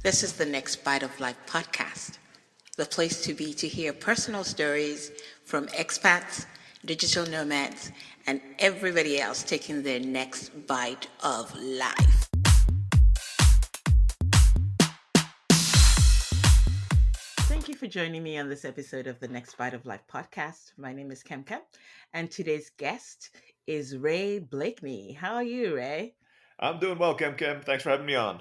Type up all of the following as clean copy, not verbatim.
This is the Next Bite of Life podcast, the place to be to hear personal stories from expats, digital nomads, and everybody else taking their next bite of life. Thank you for joining me on this episode of the Next Bite of Life podcast. My name is Kem, and today's guest is Ray Blakney. How are you, Ray? I'm doing well, Kem. Thanks for having me on.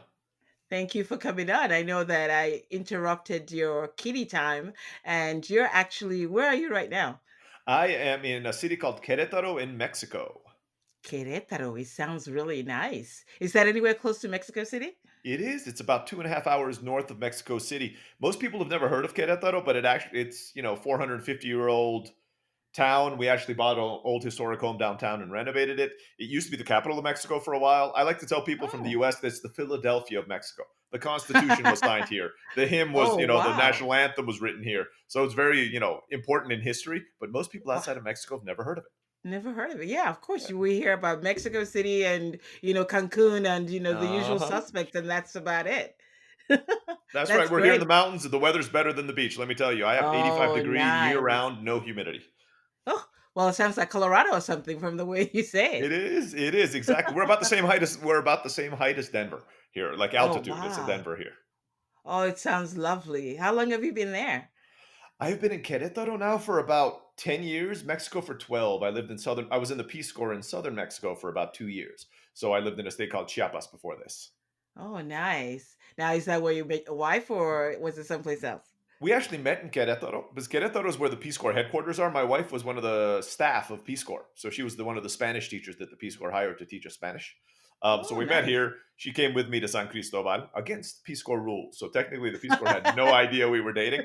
Thank you for coming on. I know that I interrupted your kitty time, and you're actually, where are you right now? I am in a city called Querétaro in Mexico. Querétaro. It sounds really nice. Is that anywhere close to Mexico City? It is. It's about 2.5 hours north of Mexico City. Most people have never heard of Querétaro, but it's 450-year-old town. We actually bought an old historic home downtown and renovated it. It used to be the capital of Mexico for a while. I like to tell people from the Oh. U.S. that's the Philadelphia of Mexico. The Constitution was signed here. The hymn was, Oh, the wow. national anthem was written here. So it's very, important in history. But most people Wow. outside of Mexico have never heard of it. Never heard of it. Yeah, of course. Yeah. We hear about Mexico City and, Cancun and, the usual Uh-huh. suspects, and that's about it. That's right. That's We're here in great. the mountains. The weather's better than the beach. Let me tell you, I have 85 Oh, degree year nice. round, no humidity. Oh, well, it sounds like Colorado or something from the way you say It it. is. It is exactly. We're about the same height as Denver here, like Oh, altitude. It's at wow. Denver here. Oh, it sounds lovely. How long have you been there? I've been in Querétaro now for about 10 years, Mexico for 12. I was in the Peace Corps in southern Mexico for about 2 years. So I lived in a state called Chiapas before this. Oh, nice. Now, is that where you met your wife or was it someplace else? We actually met in Querétaro because Querétaro is where the Peace Corps headquarters are. My wife was one of the staff of Peace Corps. So she was one of the Spanish teachers that the Peace Corps hired to teach us Spanish. So Oh, we met nice. here. She came with me to San Cristobal against Peace Corps rules. So technically, the Peace Corps had no idea we were dating.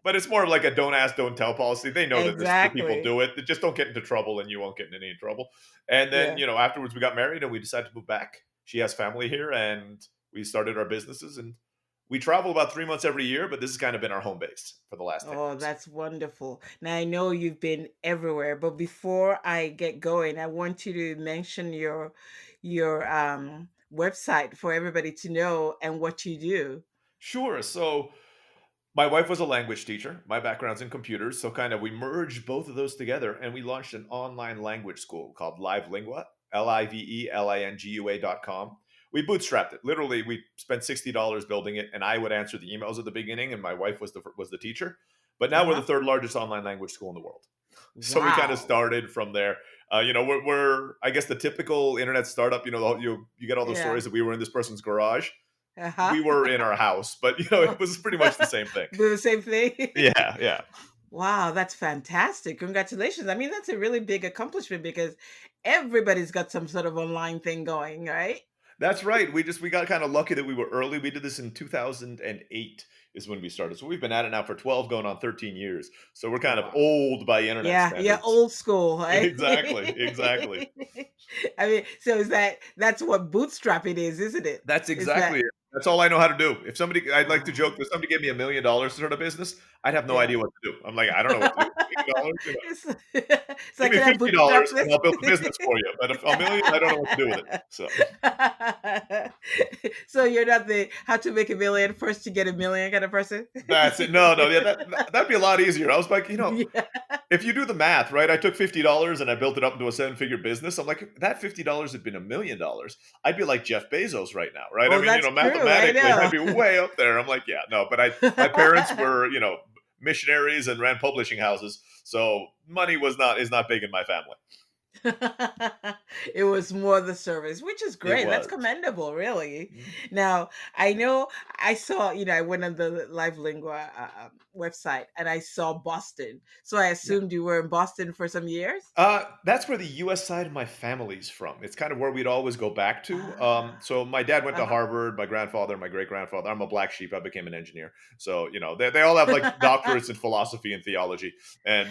But it's more of like a don't ask, don't tell policy. They know that this, the people Exactly. do it. They just don't get into trouble and you won't get in any trouble. And then, Yeah. afterwards we got married and we decided to move back. She has family here and we started our businesses and we travel about 3 months every year, but this has kind of been our home base for the last 10 Oh, years. that's wonderful. Now, I know you've been everywhere, but before I get going, I want you to mention your website for everybody to know and what you do. Sure. So my wife was a language teacher. My background's in computers. So kind of we merged both of those together and we launched an online language school called Livelingua, Livelingua.com. We bootstrapped it. Literally, we spent $60 building it, and I would answer the emails at the beginning, and my wife was the teacher. But now we're the Uh-huh. third largest online language school in the world. So we kind of Wow. started from there. We're I guess the typical internet startup. You get all those Yeah. stories that we were in this person's garage. Uh-huh. We were in our house, but it Oh, was pretty much the same thing. do the same thing. Yeah, yeah. Wow, that's fantastic. Congratulations. I mean, that's a really big accomplishment because everybody's got some sort of online thing going, right? That's right. We got kind of lucky that we were early. We did this in 2008 is when we started. So we've been at it now for 12 going on 13 years. So we're kind of Wow. old by internet Yeah, yeah, standards. old school, right? Exactly, exactly. I mean, so that's what bootstrapping is, isn't it? That's Is exactly that it. That's all I know how to do. I'd like to joke, if ah, somebody gave me $1 million to start a business, I'd have no yeah. idea what to do. I'm like, I don't know what to do. $1 million? It's Give like, me can I fifty bootstrap dollars and this? I'll build a business for you. But if a million, I don't know what to do with it. So So you're not the how to make a million first to get a million kind of person? that's it. No, no, yeah, that'd be a lot easier. I was like, Yeah. if you do the math, right? I took $50 and I built it up into a seven-figure business. I'm like, if that $50 had been $1 million, I'd be like Jeff Bezos right now, right? I Oh, mean, that's true. I mathematically, I'd know. be way up there. I'm like, yeah, no, but my parents were, missionaries and ran publishing houses, so money is not big in my family. It was more the service, which is It great. That's was. commendable, really. Mhm. Now, I know I saw, I went on the Livelingua website and I saw Boston. So I assumed you were in Boston for some years. That's where the U.S. side of my family's from. It's kind of where we'd always go back to. Ah, So my dad went to uh-huh. Harvard. My grandfather, my great grandfather. I'm a black sheep. I became an engineer. So they all have like doctorates in philosophy and theology. And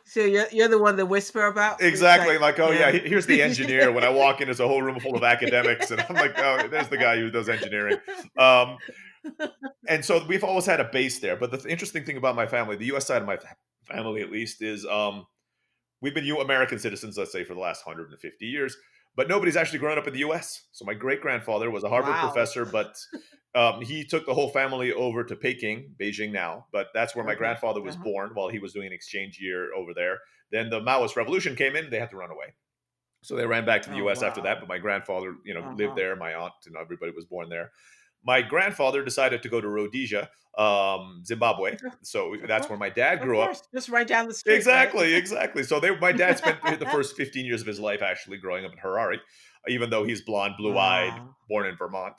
So you're the one that whisper about? It's exactly like, like, oh yeah, yeah. here's the engineer. When I walk in, there's a whole room full of academics, and I'm like, oh, there's the guy who does engineering. Um, and so we've always had a base there. But the interesting thing about my family, the U.S. side of my family at least, is we've been American citizens, let's say, for the last 150 years. but nobody's actually grown up in the US. So my great grandfather was a Harvard Wow. professor, but he took the whole family over to Peking, Beijing now, but that's where my Okay. grandfather was Uh-huh. born while he was doing an exchange year over there. Then the Maoist revolution came in, they had to run away. So they ran back to the Oh, US after that, wow. but my grandfather, lived Uh-huh. there, my aunt and everybody was born there. My grandfather decided to go to Rhodesia, Zimbabwe. So Of that's course. where my dad Of grew up. course. Just right down the street, right? Exactly, exactly. So my dad spent the first 15 years of his life actually growing up in Harare, even though he's blonde, blue-eyed, Wow. born in Vermont,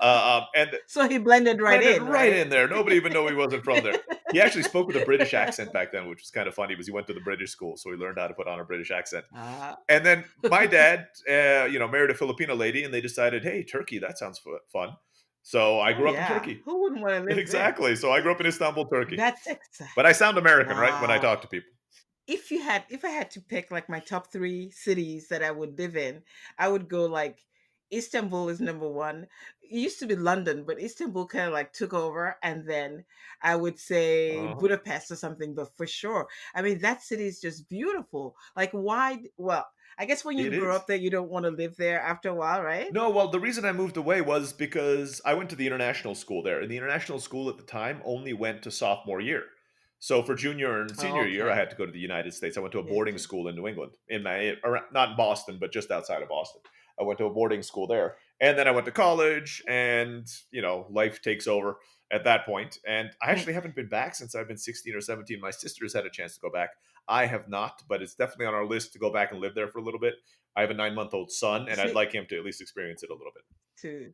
and So he blended right blended in, right right? in there. Nobody even knew he wasn't from there. He actually spoke with a British accent back then, which was kind of funny because he went to the British school, so he learned how to put on a British accent. Ah, And then my dad, married a Filipino lady, and they decided, hey, Turkey, that sounds fun. So I oh grew up in yeah. Turkey. Who wouldn't want to live there? Exactly. So I grew up in Istanbul, Turkey. That's exciting. But I sound American, right, when I Wow. talk to people. If I had to pick like my top three cities that I would live in, I would go like Istanbul is number one. It used to be London, but Istanbul kind of like took over, and then I would say Uh-huh. Budapest or something. But for sure, I mean that city is just beautiful. Like why? Well, I guess when you It grow is. up there, you don't want to live there after a while, right? No, well, the reason I moved away was because I went to the international school there, and the international school at the time only went to sophomore year. So for junior and senior year, I Okay. had to go to the United States. I went to a Yeah. boarding school in New England, not in Boston, but just outside of Boston. I went to a boarding school there, and then I went to college, and life takes over at that point. And I Mm. actually haven't been back since I've been 16 or 17. My sister's had a chance to go back. I have not, but it's definitely on our list to go back and live there for a little bit. I have a 9-month-old son, and I'd See, like him to at least experience it a little bit. too.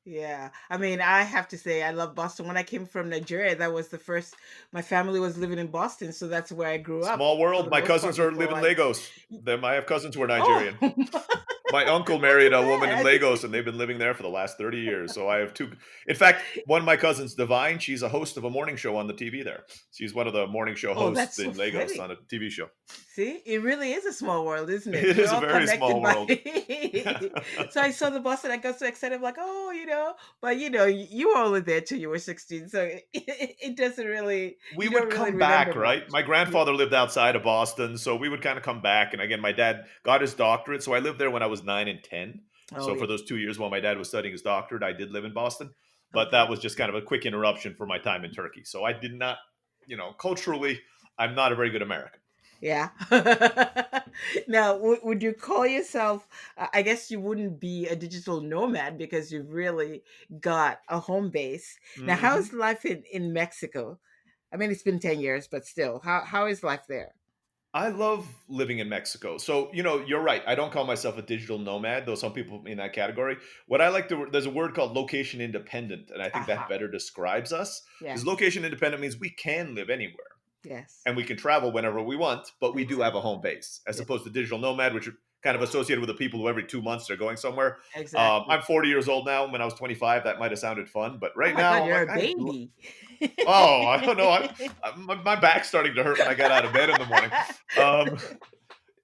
Yeah. I mean, I have to say I love Boston. When I came from Nigeria, that was the first my family was living in Boston, so that's where I grew up Small for world. the My most cousins part are live before in I Lagos. I have cousins who are Oh, Nigerian. not My uncle married too a woman in bad. Lagos, and they've been living there for the last 30 years. So I have two. In fact, one of my cousins, Divine, she's a host of a morning show on the TV there. She's one of the morning show Oh, hosts that's so in Lagos on funny. a TV show. See, it really is a small world, isn't it? It We're is a all very connected small by. world. So I saw the bus and I got so excited. I'm like, oh, but you were only there till you were 16, so it doesn't really, We you would don't really come remember back, much. right? My Yeah. grandfather lived outside of Boston, so we would kind of come back. And again, my dad got his doctorate, so I lived there when I was 9 and 10. Oh So for yeah. those 2 years while my dad was studying his doctorate, I did live in Boston, but that Okay. was just kind of a quick interruption for my time in Turkey. So I did not, culturally, I'm not a very good American. Yeah. Now, would you call yourself? I guess you wouldn't be a digital nomad because you've really got a home base. Now, how is Hmm. life in Mexico? I mean, it's been 10 years, but still, how is life there? I love living in Mexico. So, you're right. I don't call myself a digital nomad, though some people in that category. What I like to, there's a word called location independent, and I think that Aha. better describes us because Yes. location independent means we can live anywhere Yes. and we can travel whenever we want, but we do have a home Exactly. base as Yeah. opposed to digital nomad, which are kind of associated with the people who every 2 months they're going somewhere. Exactly. I'm 40 years old now. When I was 25, that might have sounded fun, but Oh right my God, now I'm you're like, a baby. oh, I don't know. My back's starting to hurt when I get out of bed in the morning. Um,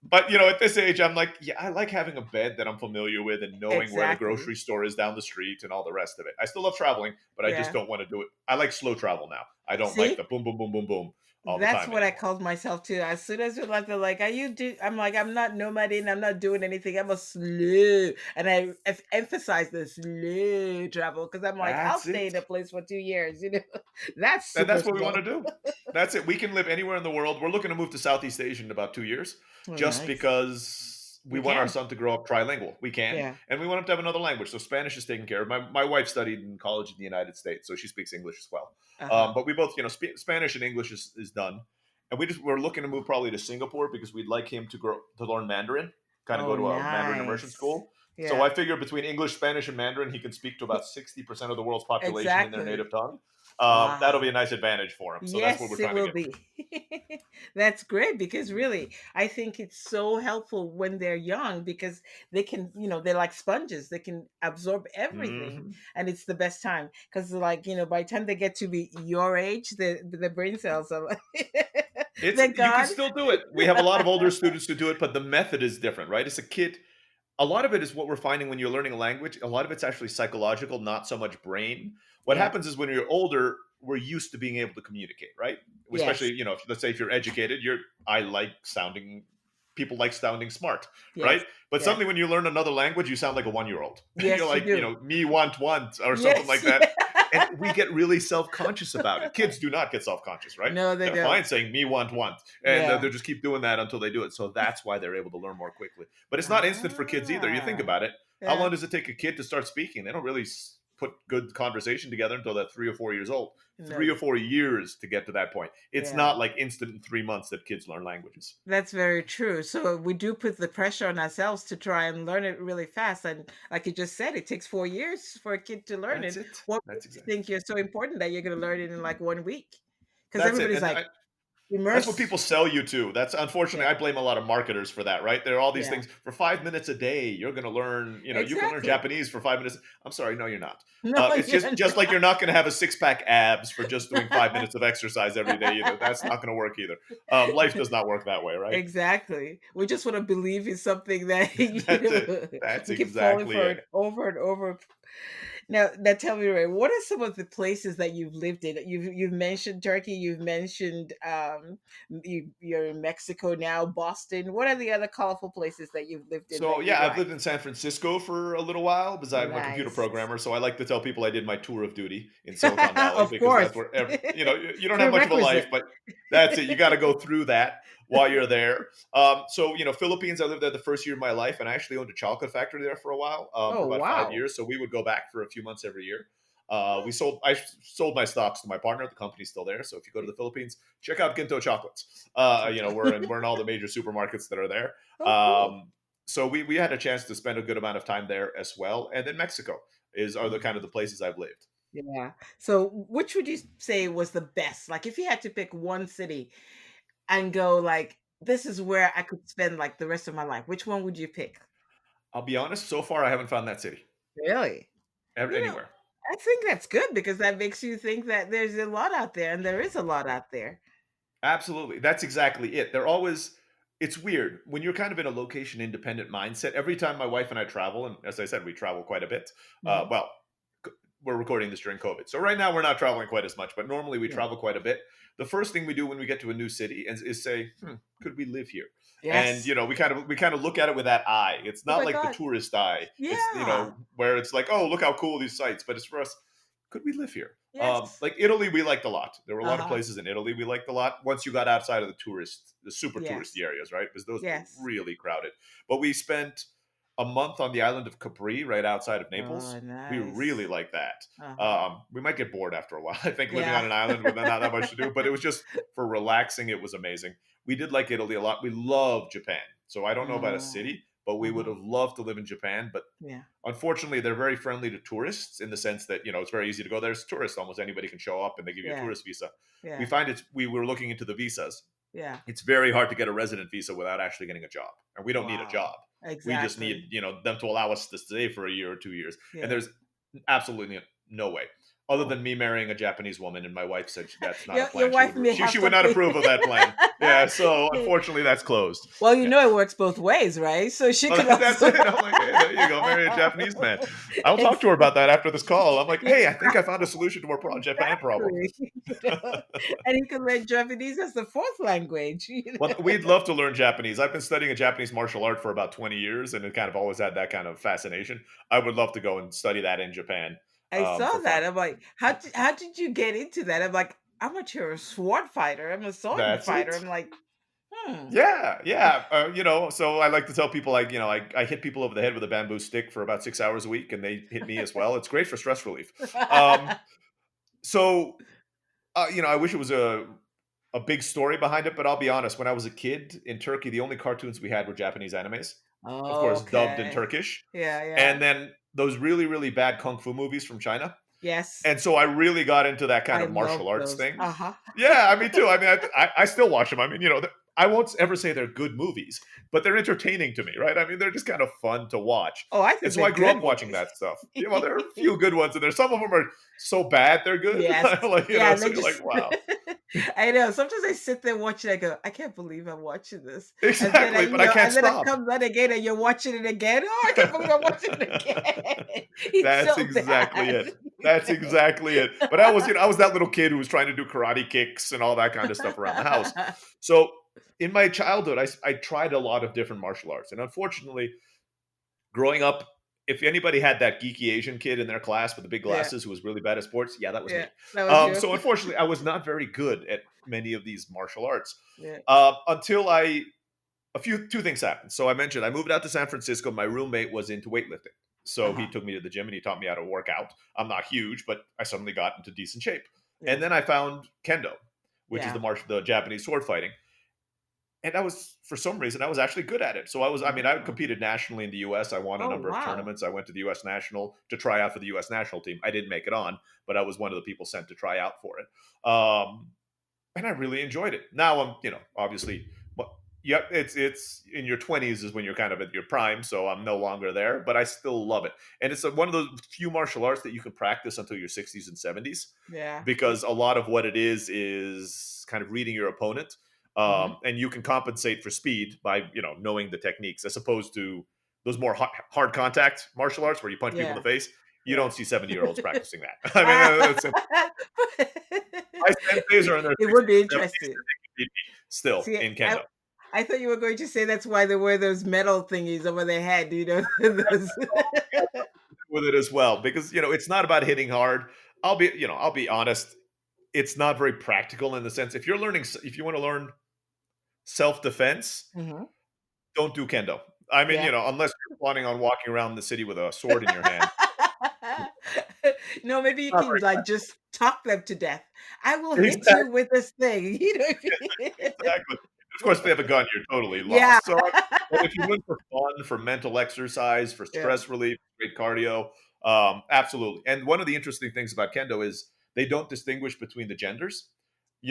but at this age, I'm like, yeah, I like having a bed that I'm familiar with and knowing where the Exactly. grocery store is down the street and all the rest of it. I still love traveling, but I just Yeah. don't want to do it. I like slow travel now. I don't like the See? boom, boom, boom, boom, boom all the That's time what I anymore. called myself too. As soon as we're like, they're like, "Are you do?" I'm like, "I'm not nomading. I'm not doing anything. I'm a slow." And I emphasize the slow travel because I'm like, I'll That's stay it. in a place for 2 years. That's And super that's what we want slow. to do. That's it. We can live anywhere in the world. We're looking to move to Southeast Asia in about 2 years, Oh, just nice. because we You want our can. son to grow up trilingual. We can, Yeah. and we want him to have another language. So Spanish is taken care of. My wife studied in college in the United States, so she speaks English as well. Uh huh. But we both, Spanish and English is done, and we're looking to move probably to Singapore because we'd like him to learn Mandarin, kind of go Oh, to a Mandarin immersion nice. school. So I Yeah. figure between English, Spanish, and Mandarin, he can speak to about 60% of the world's population in their Exactly. native tongue. That'll be a Wow. nice advantage for him. So that's what we're Yes, it trying to will get. be. That's great because really, I think it's so helpful when they're young because they can, they're like sponges. They can absorb everything, Hmm. and it's the best time because, like, by the time they get to be your age, the brain cells are like, thank You can God. still do it. We have a lot of older students who do it, but the method is different, right? It's a kid. A lot of it is what we're finding when you're learning a language. A lot of it's actually psychological, not so much brain. What Yeah. happens is when you're older, we're used to being able to communicate, right? Yes. Especially, let's say if you're educated, I like sounding people like sounding smart, Yes. right? But Yes. suddenly when you learn another language, you sound like a 1-year-old. You're Yes, you like, do. me want or something Yes. like that. And we get really self-conscious about it. Kids do not get self-conscious, right? No, they They're don't. fine saying me want, and Yeah. they'll just keep doing that until they do it. So that's why they're able to learn more quickly. But it's not instant for kids either. You think Ah. about it. How Yeah. long does it take a kid to start speaking? They don't really put good conversation together until they're 3 or 4 years old. No. 3 or 4 years to get to that point. It's Yeah. not like instant in 3 months that kids learn languages. That's very true. So we do put the pressure on ourselves to try and learn it really fast. And like you just said, it takes 4 years for a kid to learn That's it. it. What That's makes you exactly. think you're so important that you're going to learn it in like 1 week? Because That's it. everybody's And like that's what people immersed. sell you to. That's Yeah. unfortunately, I blame a lot of marketers for that, right? There are all these Yeah. things for 5 minutes a day. You're going to learn, you can learn Exactly. Japanese for 5 minutes. I'm sorry, no, you're not. No, It's you're just like you're not going to have a 6 pack abs for just doing 5 minutes of exercise every day either. That's not going to work either. Life does not work that way, right? exactly. We just want to believe in something that That's it. That's we keep falling exactly for it. it over and over. Now tell me, Ray, what are some of the places that you've lived in? You've mentioned Turkey. You've mentioned you're in Mexico now, Boston. What are the other colorful places that you've lived in So that you yeah, I've like? lived in San Francisco for a little while because I'm a computer Nice. programmer. So I like to tell people I did my tour of duty in Silicon Valley Of because that's course, where you don't have much of a life, prerequisite. but that's it. You got to go through that while you're there. So Philippines, I lived there the first year of my life, and I actually owned a chocolate factory there for a while, for Oh about five wow. years. So we would go back for a few months every year. I sold my stocks to my partner. The company's still there. So if you go to the Philippines, check out Ginto Chocolates. We're in all the major supermarkets that are there. Oh cool. So we had a chance to spend a good amount of time there as well. And then Mexico are the kind of the places I've lived. Yeah. So which would you say was the best? Like if you had to pick one city and go like this is where I could spend like the rest of my life, which one would you pick? I'll be honest, so far I haven't found that city Really? You know, anywhere. I think that's good because that makes you think that there's a lot out there and there is a lot out there. Absolutely. That's exactly it. It's weird when you're kind of in a location independent mindset. Every time my wife and I travel, and as I said, we travel quite a bit. Mhm. Well, we're recording this during COVID. So right now we're not traveling quite as much, but normally we Yeah. travel quite a bit. The first thing we do when we get to a new city is say, could we live here? And Yes. we kind of look at it with that eye. It's Oh not my like the god. tourist eye. It's Yeah. where it's like, oh, look how cool these sites. But it's for us, could we live here? Yes. Like Italy, we liked a lot. There were a lot of Uh-huh. places in Italy we liked a lot. Once you got outside of the super touristy Yes. areas, right? Because those were Yes. really crowded. But we spent a month on the island of Capri, right outside of Oh, Naples. We really nice. like that. Uh-huh. We might get bored after a while. I think living on Yeah. an island with not that much to do, but it was just for relaxing. It was amazing. We did like Italy a lot. We love Japan. So I don't know about a Uh, city, but we would uh-huh. have loved to live in Japan. But Yeah. unfortunately, they're very friendly to tourists in the sense that it's very easy to go there as a tourist. Almost anybody can show up and they give you a Yeah. tourist visa. Yeah. We were looking into the visas. Yeah. It's very hard to get a resident visa without actually getting a job, and we don't need a Wow. job. We just need Exactly. them to allow us to stay for a year or 2 years. And Yeah. there's absolutely no way, other Oh. than me marrying a Japanese woman. And my wife said that's not a Your plan. She wife would may have she would not something. approve of that plan. Yeah, so unfortunately, that's closed. Well, Yeah. it works both ways, right? So she Well, could that's also it. I'm like, hey, there you go, marry a Japanese man. I'll talk to her about that after this call. I'm like, hey, I think I found a solution to our Japan problem. exactly. And you can learn Japanese as the fourth language. Well, we'd love to learn Japanese. I've been studying a Japanese martial art for about 20 years, and it kind of always had that kind of fascination. I would love to go and study that in Japan I saw for fun. that. I'm like, how did you get into that? I'm like, I'm a sword fighter. I'm a sword That's fighter. it. I'm like, hmm. Yeah, yeah. So I like to tell people, like, I hit people over the head with a bamboo stick for about 6 hours a week, and they hit me as well. It's great for stress relief. Um, so, I wish it was a big story behind it, but I'll be honest. When I was a kid in Turkey, the only cartoons we had were Japanese animes, of course, dubbed in Okay. Turkish, Yeah, yeah. and then those really, really bad kung fu movies from China. Yes. And so I really got into that kind I of martial love arts those. thing. Uh-huh. Yeah, I mean, too. I mean, I still watch them. I mean, I won't ever say they're good movies, but they're entertaining to me, right? I mean, they're just kind of fun to watch. Oh, I And think so they're I grew good up watching movies. that stuff. Well, there are a few good ones in there. Some of them are so bad they're good. Yes. Like, Yeah, so they you're like, just wow. I know. Sometimes I sit there watching, I go, I can't believe I'm watching this. And then Exactly, but I can't and then it stop. comes on again and you're watching it again. Oh, I can't believe I'm watching it again. It's That's so exactly bad. it. That's exactly it. But I was that little kid who was trying to do karate kicks and all that kind of stuff around the house. So in my childhood, I tried a lot of different martial arts, and unfortunately, growing up, if anybody had that geeky Asian kid in their class with the big Yeah, glasses who was really bad at sports, yeah, that was yeah, me. that was you. So unfortunately, I was not very good at many of these martial arts Yeah. until two things happened. So I mentioned I moved out to San Francisco. My roommate was into weightlifting, so he Uh-huh. took me to the gym and he taught me how to work out. I'm not huge, but I suddenly got into decent shape. And Yeah. then I found kendo, which is Yeah. the Japanese sword fighting, and I was, for some reason, I was actually good at it. So I mean, I Oh. competed nationally in the US. I won a Oh, number of wow. tournaments. I went to the US national to try out for the US national team. I didn't make it on, but I was one of the people sent to try out for it. And I really enjoyed it. Now I'm, obviously, well, yep, it's in your 20s is when you're kind of at your prime. So I'm no longer there, but I still love it. And it's one of those few martial arts that you can practice until your 60s and 70s, Yeah. because a lot of what it is kind of reading your opponent, Mm-hmm. and you can compensate for speed by knowing the techniques, as opposed to those more hard contact martial arts where you punch people in Yeah. the face. You Yeah. don't see 70-year-olds practicing that. I mean, Ah. my senseis are in their It 60s would be and 70s interesting. and they can beat me still See, in kendo. I thought you were going to say that's why they wear those metal thingies over their head, those. With it as well, because it's not about hitting hard. I'll be honest, it's not very practical in the sense, if you want to learn self-defense, Mhm. don't do kendo. I mean, Yeah. unless you're planning on walking around the city with a sword in your hand. No, maybe you Not can, very like, just talk them to death. "I will hit exactly, you with this thing," exactly. Of course, if they have a gun, you're totally Yeah. lost. But if you went for fun, for mental exercise, for Yeah. stress relief, great cardio, absolutely. And one of the interesting things about kendo is they don't distinguish between the genders.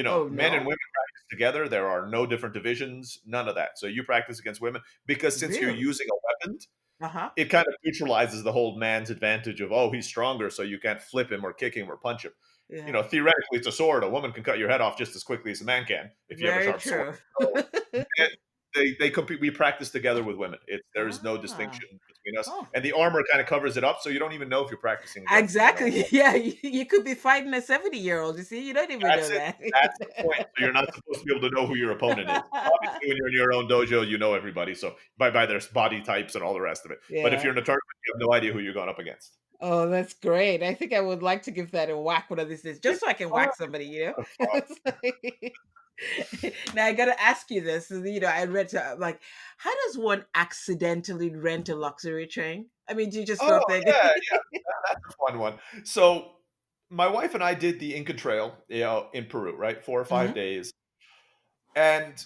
Oh, Men and no? women practice together. There are no different divisions, none of that. So you practice against women because since you're Really? using a weapon, Uh-huh. it kind of neutralizes the whole man's advantage of, oh, he's stronger, so you can't flip him or kick him or punch him. Yeah. Theoretically, it's a sword. A woman can cut your head off just as quickly as a man can if you have a Very sharp sword. true. So and they compete. We practice together with women. There is no Ah. distinction between us, Oh. and the armor kind of covers it up, so you don't even know if you're practicing against a Exactly. woman. Yeah, you could be fighting a 70-year-old, you see? You don't even know That's it. that. That's the point. So you're not supposed to be able to know who your opponent is. Obviously, when you're in your own dojo, you know everybody. So by their body types and all the rest of it. But if Yeah. you're in a tournament, you have no idea who you're going up against. Oh, that's great. I think I would like to give that a whack one of these days, just It's so I can fun. whack somebody. It's fun. It's like now I gotta ask you this. I read like, how does one accidentally rent a luxury train? I mean, do you just go Oh up there? yeah, yeah. That's a fun one. So my wife and I did the Inca Trail, in Peru, right? 4 or 5 Mhm. days, and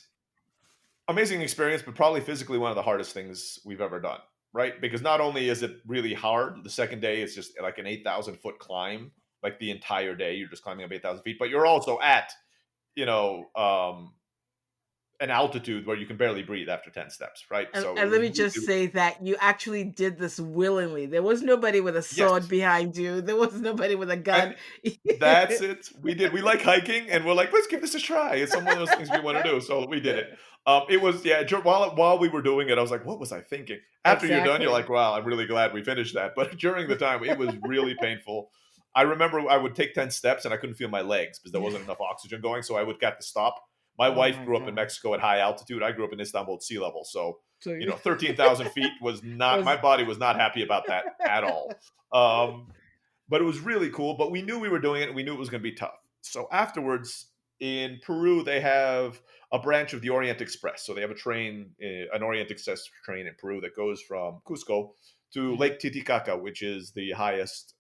amazing experience, but probably physically one of the hardest things we've ever done, right? Because not only is it really hard, the second day is just like an 8,000 foot climb, like the entire day you're just climbing up 8,000 feet, but you're also at you know um, an altitude where you can barely breathe after 10 steps, right? So it And let was me just really say that you actually did this willingly. There was nobody with a sword yes. behind you. There was nobody with a gun. That's it. We like hiking, and we're like, let's give this a try. It's some of those things we want to do, so we did it. It was yeah. While we were doing it, I was like, what was I thinking? After you're done, you're Exactly. like, wow, I'm really glad we finished that. But during the time, it was really painful. I remember I would take 10 steps and I couldn't feel my legs because there Yeah. wasn't enough oxygen going, so I would get to stop. My Oh wife my grew up in god. Mexico at high altitude. I grew up in Istanbul at sea level, so So you 13,000 feet was not. My was body was not happy about that at all. Um, but it was really cool. But we knew we were doing it, and we knew it was going to be tough. So afterwards, in Peru, they have a branch of the Orient Express. So they have an Orient Express train in Peru that goes from Cusco to Mhm. Lake Titicaca, which is the highest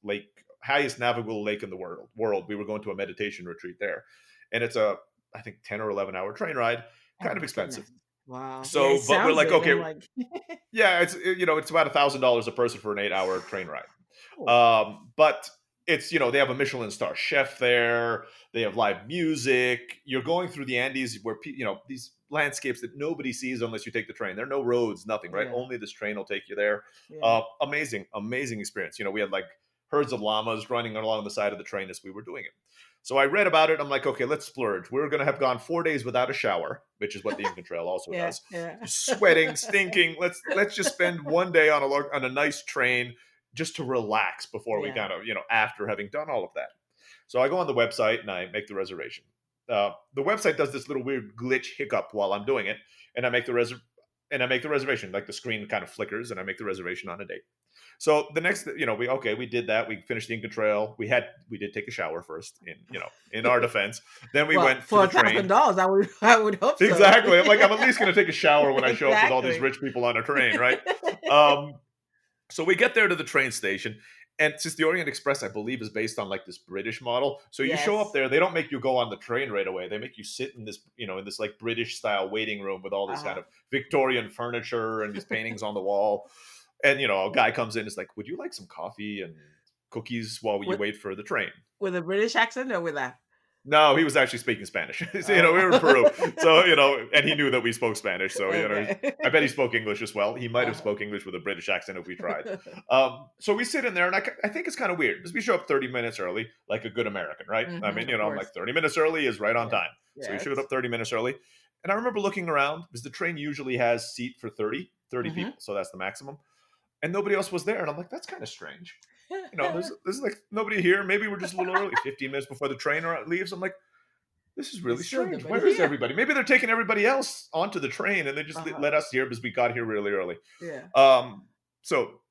navigable lake in the world. We were going to a meditation retreat there, and it's I think 10 or 11 hour train ride, Oh kind of my expensive. goodness. Wow. Yeah, it So, but we're sounds like, it. okay, I'm like, yeah, it's about $1,000 a person for an 8 hour train ride. oh, But it's they have a Michelin star chef there. They have live music. You're going through the Andes where these landscapes that nobody sees unless you take the train. There are no roads, nothing, right? yeah, Only this train will take you there. yeah. Amazing, amazing experience. We had like herds of llamas running along the side of the train as we were doing it. So I read about it. I'm like, okay, let's splurge. We're going to have gone 4 days without a shower, which is what the Inca Trail also Yeah, does. yeah. Sweating, stinking. Let's just spend one day on a nice train just to relax before we Yeah. kind of after having done all of that. So I go on the website and I make the reservation. the website does this little weird glitch hiccup while I'm doing it, and I make the reservation. Like the screen kind of flickers, and I make the reservation on a date. So the next, we did that. We finished the Inca Trail. We did take a shower first, in our defense. Then we Well, went to for the train. $1,000, I would hope so. Exactly. I'm like, I'm at least going to take a shower when I show up with all these Exactly. rich people on a train, right? Um, so we get there to the train station, and since the Orient Express, I believe, is based on like this British model, so you show up Yes. there, they don't make you go on the train right away. They make you sit in this, in this like British style waiting room with all this kind Uh-huh. of Victorian furniture and these paintings on the wall. And a guy comes in, is like, "Would you like some coffee and cookies while you With wait for the train?" with a British accent or with a No, he was actually speaking Spanish. We oh. were in Peru, so and he knew that we spoke Spanish. So Okay. I bet he spoke English as well. He might have Uh-huh. spoke English with a British accent if we tried. So we sit in there, and I think it's kind of weird because we show up 30 minutes early, like a good American, right? I mean, Of I'm like course. 30 minutes early is right on Yes. time. So we showed Yes. up 30 minutes early, and I remember looking around because the train usually has seat for 30 Mm-hmm. people, so that's the maximum, and nobody else was there, and I'm like, that's kind of strange. There's like nobody here. Maybe we're just a little early, 15 minutes before the train leaves. I'm like, this is There's really still strange. nobody Where is here. everybody? Maybe they're taking everybody else onto the train, and they just Uh-huh. let us here because we got here really early. Yeah. So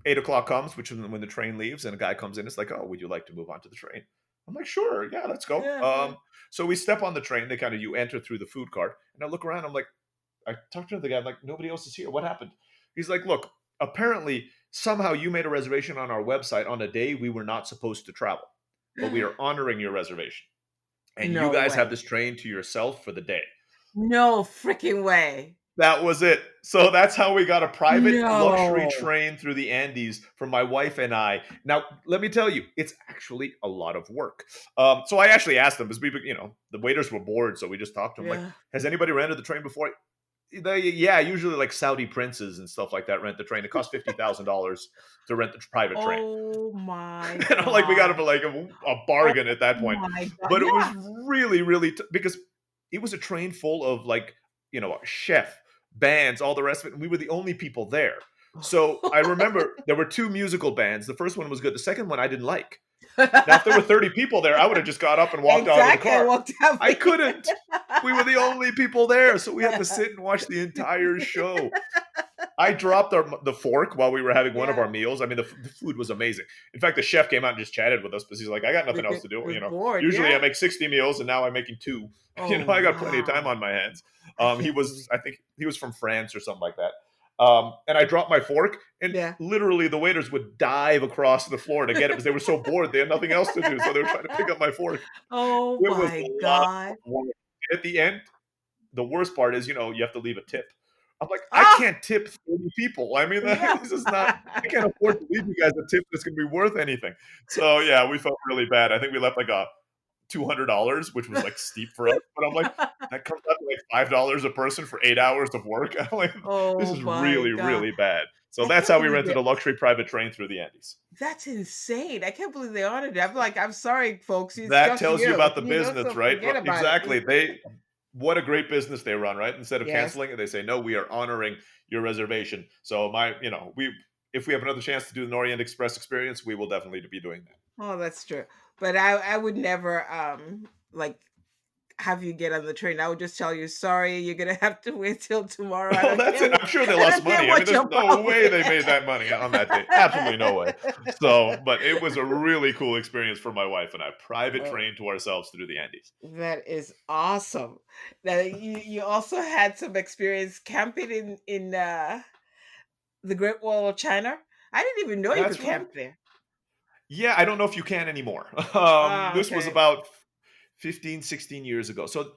8 o'clock comes, which is when the train leaves, and a guy comes in. It's like, "Oh, would you like to move on to the train?" I'm like, "Sure, yeah, let's go." Yeah. Yeah. So we step on the train. You enter through the food cart, and I look around. I'm like, I talked to the guy. I'm like, nobody else is here. What happened? He's like, look, apparently somehow you made a reservation on our website on a day we were not supposed to travel, but we are honoring your reservation. And you No guys have way. this train to yourself for the day. No freaking way. That was it. So that's how we got a private luxury No. train through the Andes for my wife and I. Now, let me tell you, it's actually a lot of work. So I actually asked them, because the waiters were bored, so we just talked to them. Like, Yeah. has anybody rented the train before? Yeah, usually like Saudi princes and stuff like that rent the train. It costs $50,000 to rent the private train. Oh my And I'm like, we got to God. like a Oh bargain at that point. my God. But it was Yeah. really, really because it was a train full of like a chef, bands, all the rest of it, and we were the only people there. So I remember there were two musical bands. The first one was good. The second one I didn't like. Now, if there were 30 people there, I would have just got up and walked out of the Exactly. I car. walked out. I couldn't. We were the only people there, so we had to sit and watch the entire show. I dropped the fork while we were having one of Yeah. our meals. I mean, the food was amazing. In fact, the chef came out and just chatted with us because he's like, I got nothing else to do. Was bored. Usually I Yeah. make 60 meals and now I'm making 2. Oh I got plenty of time wow. on my hands. I can't believe. I think he was from France or something like that. And I dropped my fork, and Yeah. literally the waiters would dive across the floor to get it because they were so bored. They had nothing else to do. So they were trying to pick up my fork. Oh It was my a lot God. of work. At the end, the worst part is, you have to leave a tip. I'm like, I Ah. can't tip 30 people. I mean, Yeah. this is not, I can't afford to leave you guys a tip that's going to be worth anything. So yeah, we felt really bad. I think we left like a $200, which was like steep for us. But I'm like, that comes out to like $5 a person for 8 hours of work. I'm like, this Oh is my really, God. really bad. So I that's can't how we believe rented it. a luxury private train through the Andes. That's insane. I can't believe they honored it. I'm like, I'm sorry, folks. It's That just tells you you. about the business, So right? forget about it. Exactly. What a great business they run, right? Instead of Yes. canceling it, they say, no, we are honoring your reservation. So if we have another chance to do an Orient Express experience, we will definitely be doing that. Oh, that's true. But I would never like have you get on the train. I would just tell you, sorry, you're gonna have to wait till tomorrow. Oh, that's it. I'm sure they I lost don't care money. I mean, what there's your no problem way they is. made that money on that day. Absolutely no way. So, but it was a really cool experience for my wife and I. Private Oh, train to ourselves through the Andes. that is awesome. Now you also had some experience camping in the Great Wall of China. I didn't even know you That's could right. camp there. Yeah, I don't know if you can anymore. Ah, This was okay. about 15, 16 years ago. So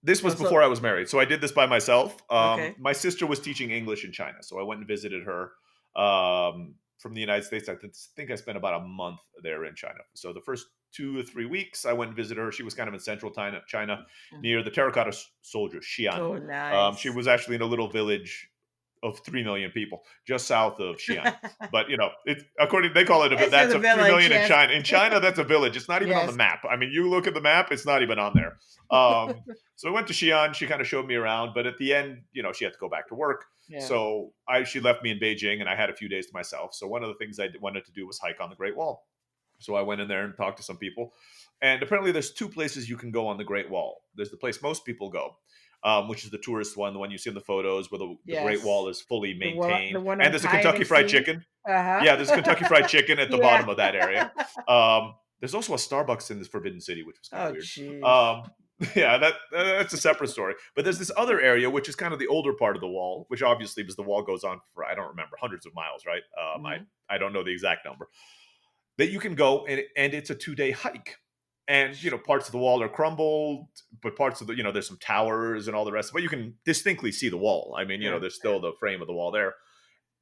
this was Oh, before so I was married. So I did this by myself. okay. My sister was teaching English in China. So I went and visited her from the United States. I think I spent about a month there in China. So the first 2 or 3 weeks, I went and visited her. She was kind of in central China Mhm. near the terracotta soldiers, Xi'an. Oh, She nice. was actually in a little village of 3 million people just south of Xi'an. But they call it It's in that's the a 3 village, million in yes. China. In China, that's a village. It's not even on the Yes. map. I mean, you look at the map, it's not even on there. So I went to Xi'an. She kind of showed me around, but at the end, she had to go back to work. Yeah. So she left me in Beijing, and I had a few days to myself. So one of the things I wanted to do was hike on the Great Wall. So I went in there and talked to some people. And apparently there's two places you can go on the Great Wall. There's the place most people go, which is the tourist one, the one you see in the photos where the Great Wall Yes. is fully The maintained. one And I'm there's a tired Kentucky of Fried seeing. Chicken. Yeah, there's a Kentucky Uh-huh. Fried Chicken at the Yeah. bottom of that area. There's also a Starbucks in this Forbidden City, which was kind of Oh, weird. jeez. Um, yeah, that's a separate story. But there's this other area, which is kind of the older part of the wall, which obviously, because the wall goes on for, I don't remember, hundreds of miles, right? Mhm. I don't know the exact number, that you can go, and it's a 2-day hike. And parts of the wall are crumbled, but parts of there's some towers and all the rest, but you can distinctly see the wall. I mean, Yeah. there's still the frame of the wall there.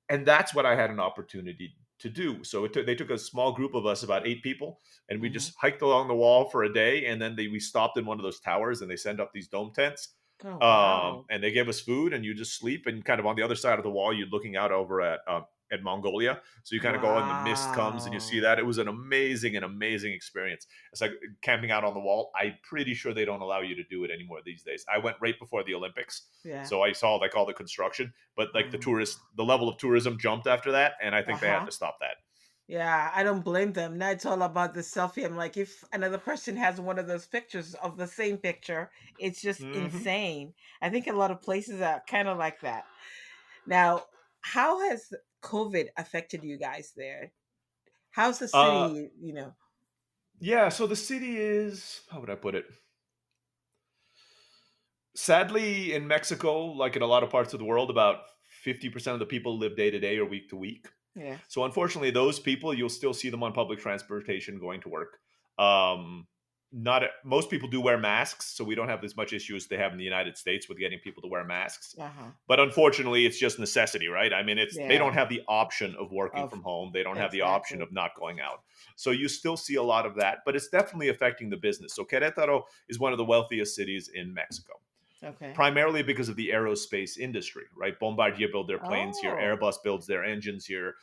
And that's what I had an opportunity to do. So they took a small group of us, about 8 people, and we Mhm. just hiked along the wall for a day. And then we stopped in one of those towers, and they send up these dome tents. Oh, wow. And they gave us food, and you just sleep. And kind of on the other side of the wall, you're looking out over at Mongolia. So you kind of go, and the mist comes, and you see Wow. that. It was an amazing experience. It's like camping out on the wall. I'm pretty sure they don't allow you to do it anymore these days. I went right before the Olympics, Yeah. so I saw like all the construction, but like Mm. the level of tourism jumped after that, and I think they had Uh-huh. to stop that. Yeah, I don't blame them. Now it's all about the selfie. I'm like, if another person has one of those pictures of the same picture, it's just Hmm. insane. I think a lot of places are kind of like that. Now, how has COVID affected you guys there? How's the Uh, city, yeah. So the city is, how would I put it? Sadly, in Mexico, like in a lot of parts of the world, about 50% of the people live day to day or week to week. Yes. So unfortunately, those people, you'll still see them on public transportation going to work. Um, not Most people do wear masks, so we don't have as much issue as they have in the United States with getting people to wear masks. Uh-huh. But unfortunately, it's just necessity, right? I mean, they don't Yeah. have the option of working Of from home. They don't have the option exactly. of not going out. So you still see a lot of that, but it's definitely affecting the business. So Querétaro is one of the wealthiest cities in Mexico, Okay. primarily because of the aerospace industry, right? Bombardier build their planes here. Oh, Airbus builds their engines here.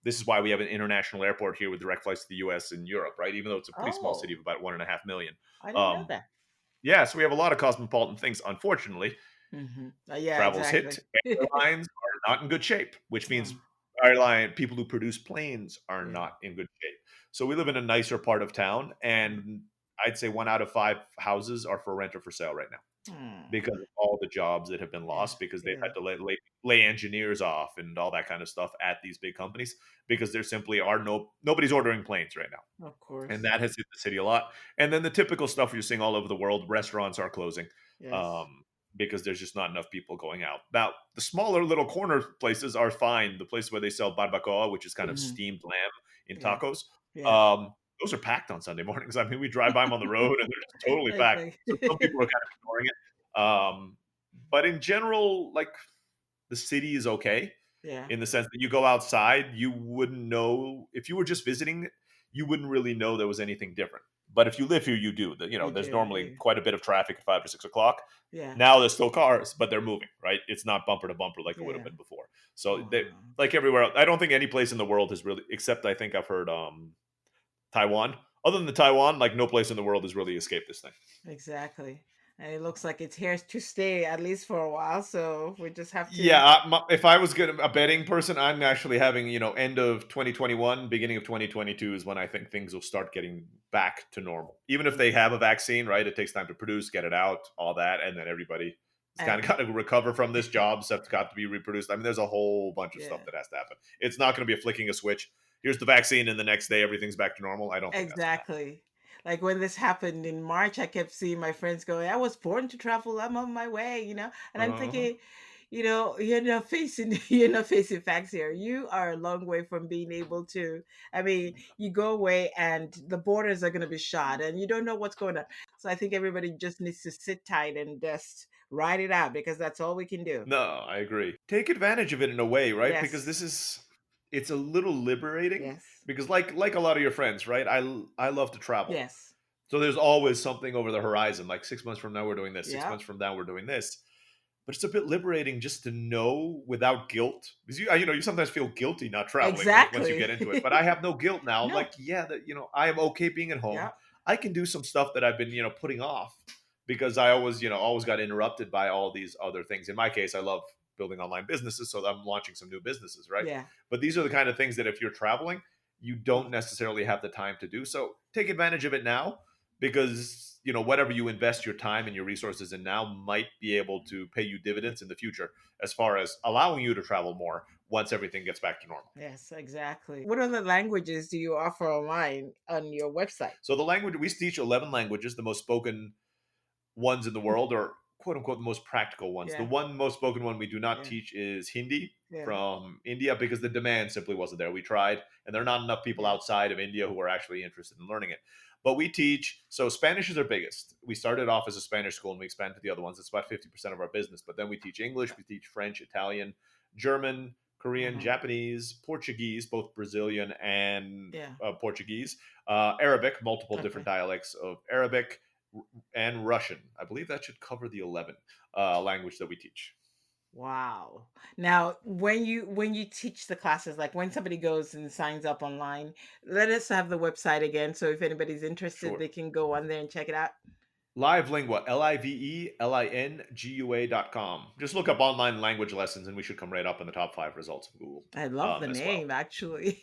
This is why we have an international airport here with direct flights to the U.S. and Europe, right? Even though it's a pretty small city oh, of about 1.5 million. I didn't know Um, that. yeah, so we have a lot of cosmopolitan things. Unfortunately, Yeah, travel's hit. exactly. Airlines are not in good shape, which means Oh, airline people who produce planes are yeah. not in good shape. So we live in a nicer part of town, and I'd say 1 out of 5 houses are for rent or for sale right now, Hmm. because of all the jobs that have been Yeah, lost, because they've yeah, had to lay engineers off and all that kind of stuff at these big companies, because there simply are nobody's ordering planes right now. of And course. that has hit the city a lot. And then the typical stuff you're seeing all over the world, restaurants are closing, Yes. um, because there's just not enough people going out. Now, the smaller little corner places are fine. The place where they sell barbacoa, which is kind of Hmm. steamed lamb in Yeah, tacos, yeah. um, those are packed on Sunday mornings. I mean, we drive by them on the road, and they're just totally packed. Okay. So some people are kind of ignoring it. But in general, like, the city is okay, Yeah, in the sense that you go outside, you wouldn't know if you were just visiting, you wouldn't really know there was anything different. But if you live here, you do. you There's do. normally quite a bit of traffic at 5 or 6 o'clock. Yeah, Now there's still cars, but they're moving, right? It's not bumper to bumper like it would have yeah. been before. So Oh, they, like everywhere else, I don't think any place in the world has really, except I think I've heard Taiwan. Other than the Taiwan, like no place in the world has really escaped this thing. exactly. And it looks like it's here to stay at least for a while. So we just have to. Yeah, if I was a betting person, I'm actually having, end of 2021, beginning of 2022 is when I think things will start getting back to normal. Even if they Yeah. have a vaccine, right? It takes time to produce, get it out, all that, and then everybody has kind And of got to recover from this. Jobs have got to be reproduced. I mean, there's a whole bunch of stuff yeah, that has to happen. It's not going to be a flicking a switch. Here's the vaccine, and the next day everything's back to normal. I don't think that's going to exactly. Like when this happened in March, I kept seeing my friends going, I was born to travel. I'm on my way. And I'm happen. thinking, you're not facing you're not facing facts here. You are a long way from being able to. I mean, you go away and the borders are gonna be shot and you don't know what's going on. So I think everybody just needs to sit tight and just ride it out because that's all we can do. No, I agree. Take advantage of it in a way, right? Because Yes. it's a little liberating, Yes. because like a lot of your friends, right? I love to travel. Yes. So there's always something over the horizon. Like 6 months from now we're doing this, 6 Yeah. months from now we're doing this. But it's a bit liberating just to know without guilt. Because you sometimes feel guilty not traveling once you Exactly. get into it. But I have no guilt now. I'm No. like, yeah, that I am okay being at home. Yeah. I can do some stuff that I've been, putting off, because I always got interrupted by all these other things. In my case, I love building online businesses, so I'm launching some new businesses, right? Yeah. But these are the kind of things that if you're traveling, you don't necessarily have the time to do. So take advantage of it now, because whatever you invest your time and your resources in now might be able to pay you dividends in the future, as far as allowing you to travel more once everything gets back to normal. Yes, exactly. What other languages do you offer online on your website? So the language we teach 11 languages, the most spoken ones in the world, or quote unquote the most practical ones. The Yeah, one most spoken one we do not yeah, teach is Hindi yeah, from India, because the demand simply wasn't there. We tried, and there are not enough people yeah. outside of India who are actually interested in learning it. But we teach, so Spanish is our biggest. We started off as a Spanish school and we expanded to the other ones. It's about 50% of our business. But then we teach English, we teach French, Italian, German, Korean, Uh-huh. Japanese, Portuguese, both Brazilian and Yeah. Portuguese, Arabic, multiple different Okay. dialects of Arabic, and Russian. I believe that should cover the 11 language that we teach. Wow. Now, when you teach the classes, like when somebody goes and signs up online, let us have the website again. So if anybody's interested, Sure. they can go on there and check it out. Livelingua, Livelingua.com. Just look up online language lessons and we should come right up in the top 5 results of Google I love the as well. name, actually.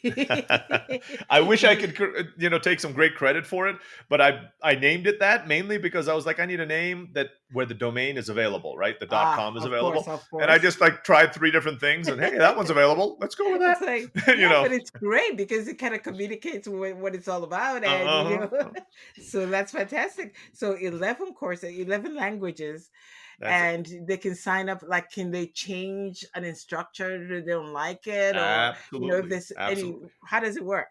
I wish I You- could, take some great credit for it, but I named it that mainly because I was like, I need a name that where the domain is available, right? The .com is of course, available, of and I course. just like tried 3 different things, and hey, that one's available. Let's go with It's that. like, you yeah, know. but it's great because it kind of communicates what it's all about, and Uh-huh. so that's fantastic. So 11 courses, 11 languages, That's it. and they can sign up. Like, can they change an instructor if they don't like it, or if Absolutely. there's any? Absolutely. How does it work?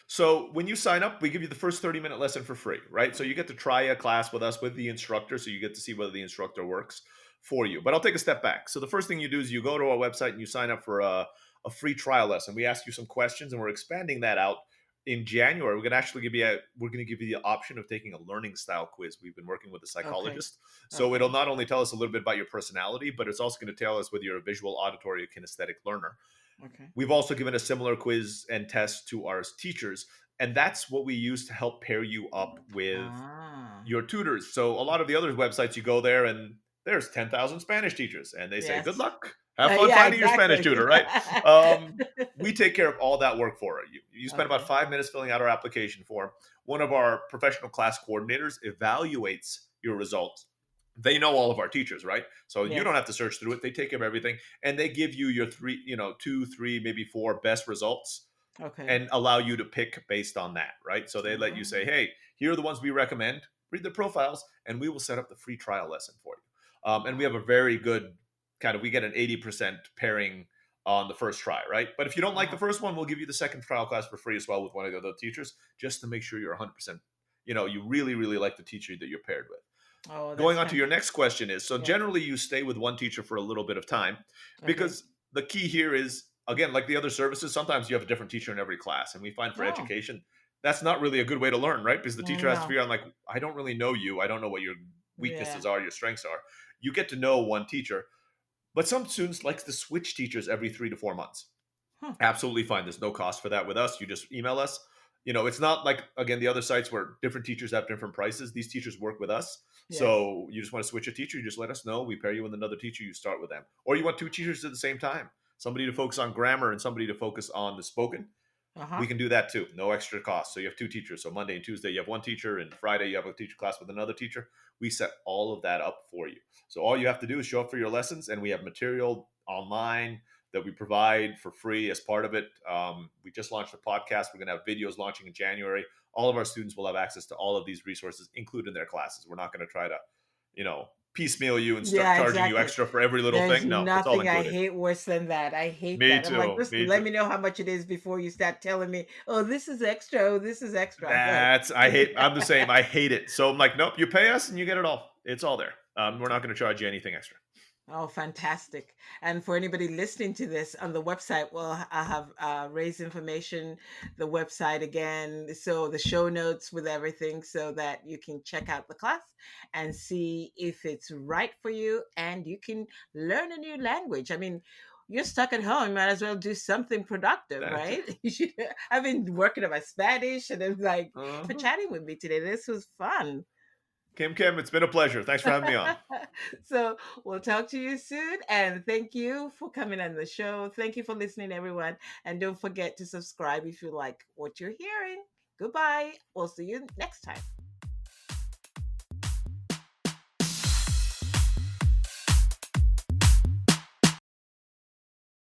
So when you sign up, we give you the first 30-minute lesson for free, right? So you get to try a class with us with the instructor, so you get to see whether the instructor works for you. But I'll take a step back. So the first thing you do is you go to our website and you sign up for a free trial lesson. We ask you some questions, and we're expanding that out in January. We're going to give you the option of taking a learning style quiz. We've been working with a Okay, psychologist, so it'll okay, not only tell us a little bit about your personality, but it's also going to tell us whether you're a visual, auditory, or kinesthetic learner. okay. We've also given a similar quiz and test to our teachers, and that's what we use to help pair you up with Ah, your tutors. So a lot of the other websites, you go there and there's 10,000 Spanish teachers, and they say, good yes. luck. Have fun Yeah, finding your Spanish exactly. tutor, right? We take care of all that work for you. You spend about Okay. 5 minutes filling out our application form. One of our professional class coordinators evaluates your results. They know all of our teachers, right? So you don't Yes. have to search through it. They take care of everything, and they give you your 2, 3, maybe 4 best results, Okay. and allow you to pick based on that, right? So they let you say, Oh, hey, here are the ones we recommend. Read their profiles, and we will set up the free trial lesson for you. And we have wow. a very good we get an 80% pairing on the first try, right? But if you don't like the Uh-huh. first one, we'll give you the second trial class for free as well with one of the other teachers, just to make sure you're 100%, you really, really like the teacher that you're paired with. Oh, Going that's on to your fantastic. next question is, so Yeah. generally you stay with one teacher for a little bit of time, Okay. because the key here is, again, like the other services, sometimes you have a different teacher in every class, and we find for Oh, education that's not really a good way to learn, right? Because the teacher has to no. figure out, like, I don't really know you, I don't know what your Yeah. weaknesses are, your strengths are. You get to know one teacher, but some students like to switch teachers every 3 to 4 months. Huh. Absolutely fine. There's no cost for that with us. You just email us. It's not like, again, the other sites where different teachers have different prices. These teachers work with us. Yes. So you just want to switch a teacher, you just let us know. We pair you with another teacher, you start with them. Or you want 2 teachers at the same time, somebody to focus on grammar and somebody to focus on the spoken. Uh-huh. We can do that too. No extra cost. So you have 2 teachers. So Monday and Tuesday, you have one teacher, and Friday, you have a teacher class with another teacher. We set all of that up for you. So all you have to do is show up for your lessons, and we have material online that we provide for free as part of it. We just launched a podcast. We're going to have videos launching in January. All of our students will have access to all of these resources, including their classes. We're not going to try to, you know, piecemeal you and start Yeah, charging you exactly. extra for every little There's thing. No, it's all nothing I included. hate worse than that. I hate Me that. I'm like, too. just Me let too. me know how much it is before you start telling me, oh, this is extra. Oh, this is extra. I'm like, I'm the same. I hate it. So I'm like, nope, you pay us and you get it all. It's all there. We're not going to charge you anything extra. oh, fantastic. And for anybody listening to this on the website, well, I have raised information, the website again. So the show notes with everything so that you can check out the class and see if it's right for you and you can learn a new language. I mean, you're stuck at home, you might as well do something productive, That's it. right? You should, I've been working on my Spanish and it's like, for Uh-huh. chatting with me today. This was fun. Kim, it's been a pleasure. Thanks for having me on. So we'll talk to you soon. And thank you for coming on the show. Thank you for listening, everyone. And don't forget to subscribe if you like what you're hearing. Goodbye. We'll see you next time.